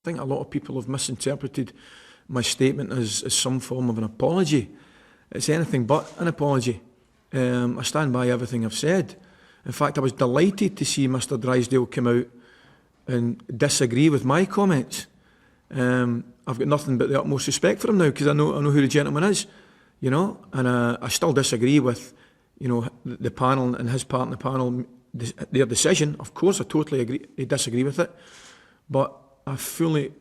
think a lot of people have misinterpreted my statement as some form of an apology. It's anything but an apology. I stand by everything I've said. In fact, I was delighted to see Mr Drysdale come out and disagree with my comments. I've got nothing but the utmost respect for him now, because I know who the gentleman is, you know, and I still disagree with, you know, the panel and his part in the panel, their decision. Of course, I totally disagree with it, but I fully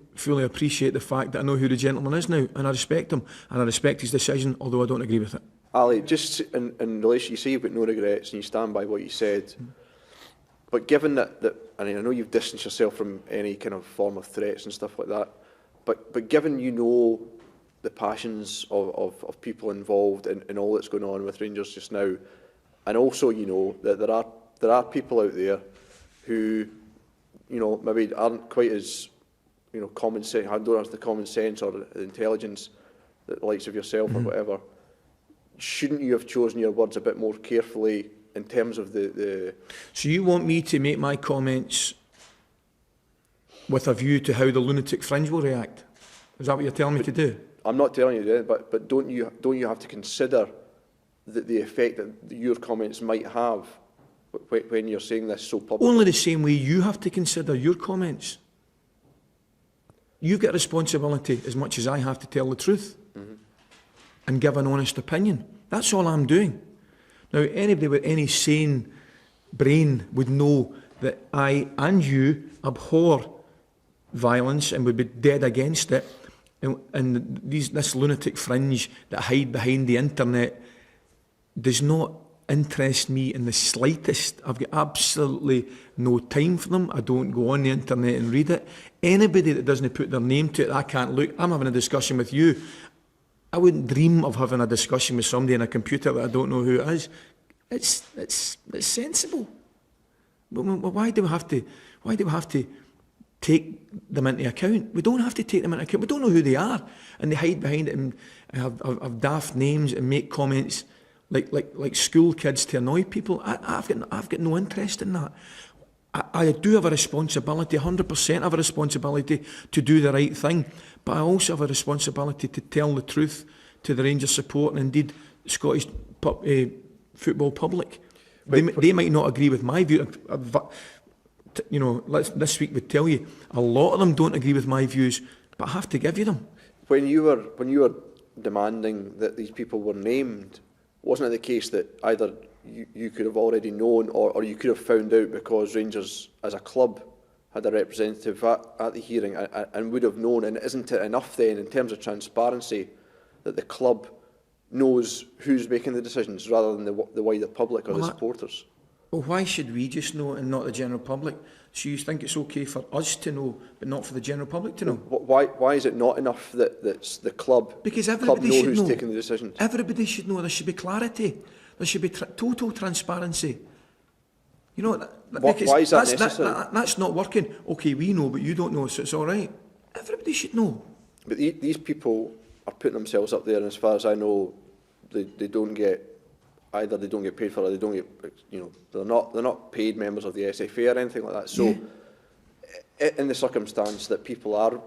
appreciate the fact that I know who the gentleman is now, and I respect him, and I respect his decision, although I don't agree with it. Ali, just in relation, you say you've got no regrets and you stand by what you said, but given that, and I know you've distanced yourself from any kind of form of threats and stuff like that, but given you know the passions of people involved in all that's going on with Rangers just now, and also you know that there are people out there who, you know, maybe aren't quite as, you know, common sense, don't have the common sense or the intelligence that the likes of yourself or whatever. Shouldn't you have chosen your words a bit more carefully in terms of the... So you want me to make my comments with a view to how the lunatic fringe will react? Is that what you're telling me to do? I'm not telling you that, but don't you have to consider the effect that your comments might have when you're saying this so publicly? Only the same way you have to consider your comments. You've got a responsibility as much as I have to tell the truth and give an honest opinion. That's all I'm doing. Now, anybody with any sane brain would know that I and you abhor violence and would be dead against it. And this lunatic fringe that hide behind the internet does not interest me in the slightest. I've got absolutely no time for them. I don't go on the internet and read it. Anybody that doesn't put their name to it, I can't look. I'm having a discussion with you. I wouldn't dream of having a discussion with somebody on a computer that I don't know who it is. It's sensible. But why do we have to take them into account? We don't have to take them into account. We don't know who they are, and they hide behind it and have daft names and make comments like school kids to annoy people. I've got no interest in that. I do have a responsibility, 100% have a responsibility to do the right thing, but I also have a responsibility to tell the truth to the Rangers support and indeed the Scottish football public. They might not agree with my view. You know, this week would tell you a lot of them don't agree with my views, but I have to give you them. When you were demanding that these people were named, wasn't it the case that either you could have already known or you could have found out because Rangers as a club had a representative at the hearing and would have known? And isn't it enough then in terms of transparency that the club knows who's making the decisions rather than the wider public or the supporters? Well, why should we just know and not the general public? So you think it's okay for us to know, but not for the general public to know? Why is it not enough that the club, because everybody should know who's taking the decisions? Everybody should know. There should be clarity. There should be total transparency. You know, why is that necessary? That's not working. Okay, we know, but you don't know, so it's all right. Everybody should know. But these people are putting themselves up there, and as far as I know, they don't get... Either they don't get paid for it, or they don't get, you know, they're not paid members of the SFA or anything like that. So, in the circumstance that people are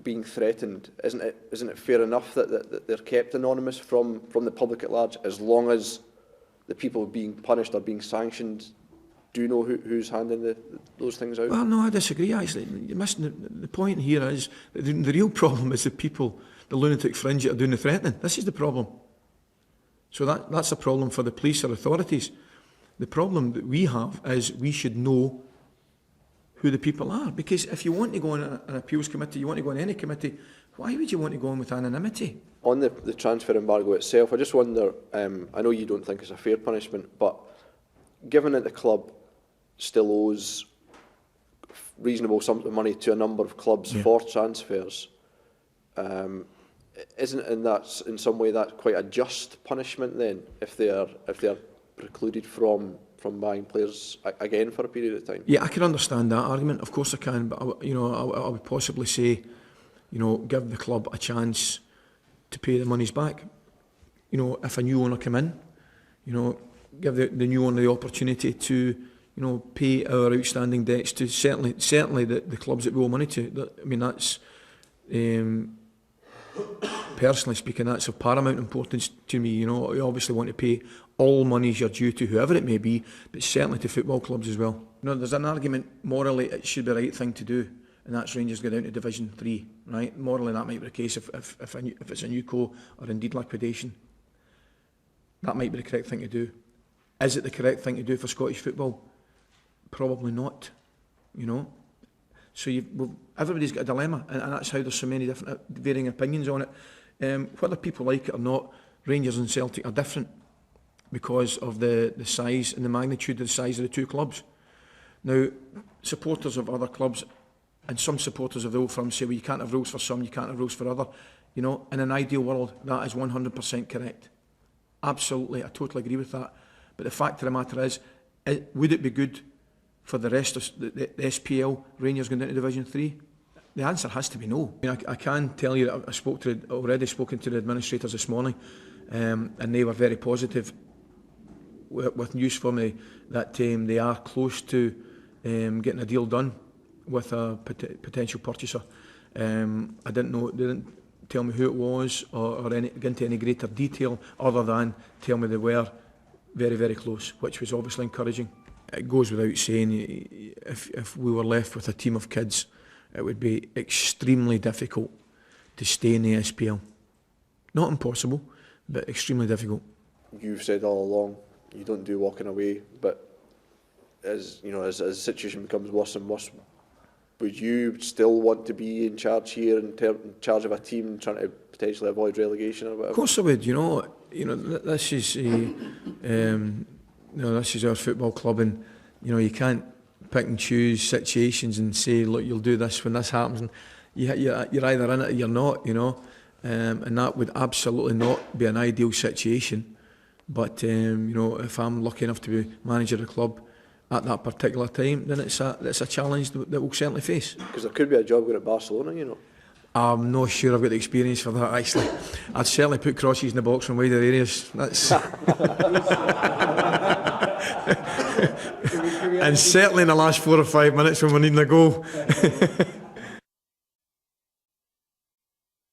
being threatened, isn't it fair enough that they're kept anonymous from the public at large, as long as the people being punished or being sanctioned do know who's handing those things out? Well, no, I disagree. Actually, you're missing the point here. Is that the real problem is the people, the lunatic fringe that are doing the threatening. This is the problem. So that's a problem for the police or authorities. The problem that we have is we should know who the people are. Because if you want to go on an appeals committee, you want to go on any committee, why would you want to go on with anonymity? On the transfer embargo itself, I just wonder, I know you don't think it's a fair punishment, but given that the club still owes reasonable sums of money to a number of clubs for transfers, isn't it in some way that quite a just punishment then, if they are precluded from buying players again for a period of time? Yeah, I can understand that argument. Of course I can, but I would possibly say, you know, give the club a chance to pay the monies back. You know, if a new owner come in, you know, give the new owner the opportunity to, you pay our outstanding debts to certainly the clubs that we owe money to. I mean, that's personally speaking, that's of paramount importance to me. You obviously want to pay all monies you're due to whoever it may be, but certainly to football clubs as well. There's an argument morally it should be the right thing to do, and that's Rangers go down to Division 3, right? Morally that might be the case if it's a new co or indeed liquidation. That might be the correct thing to do. Is it the correct thing to do for Scottish football? Probably not, So everybody's got a dilemma, and that's how there's so many different varying opinions on it. Whether people like it or not, Rangers and Celtic are different because of the size and the magnitude of the size of the two clubs. Now, supporters of other clubs and some supporters of the Old Firm say, well, you can't have rules for some, you can't have rules for other. In an ideal world, that is 100% correct. Absolutely, I totally agree with that. But the fact of the matter is, would it be good for the rest of the SPL, Rangers going down to Division 3? The answer has to be no. I can tell you that I've already spoken to the administrators this morning, and they were very positive with news for me that they are close to getting a deal done with a potential purchaser. I didn't know, they didn't tell me who it was or get into any greater detail other than tell me they were very, very close, which was obviously encouraging. It goes without saying, if we were left with a team of kids, it would be extremely difficult to stay in the SPL. Not impossible, but extremely difficult. You've said all along, you don't do walking away, but as the situation becomes worse and worse, would you still want to be in charge here, in charge of a team, trying to potentially avoid relegation or whatever? Of course I would. This is this is our football club, and you can't pick and choose situations and say, look, you'll do this when this happens, and you're either in it or you're not. And that would absolutely not be an ideal situation. But if I'm lucky enough to be manager of the club at that particular time, then it's a challenge that we'll certainly face. Because there could be a job going at Barcelona, I'm not sure I've got the experience for that, actually. I'd certainly put crosses in the box from wider areas. That's and certainly in the last 4 or 5 minutes when we're needing a goal.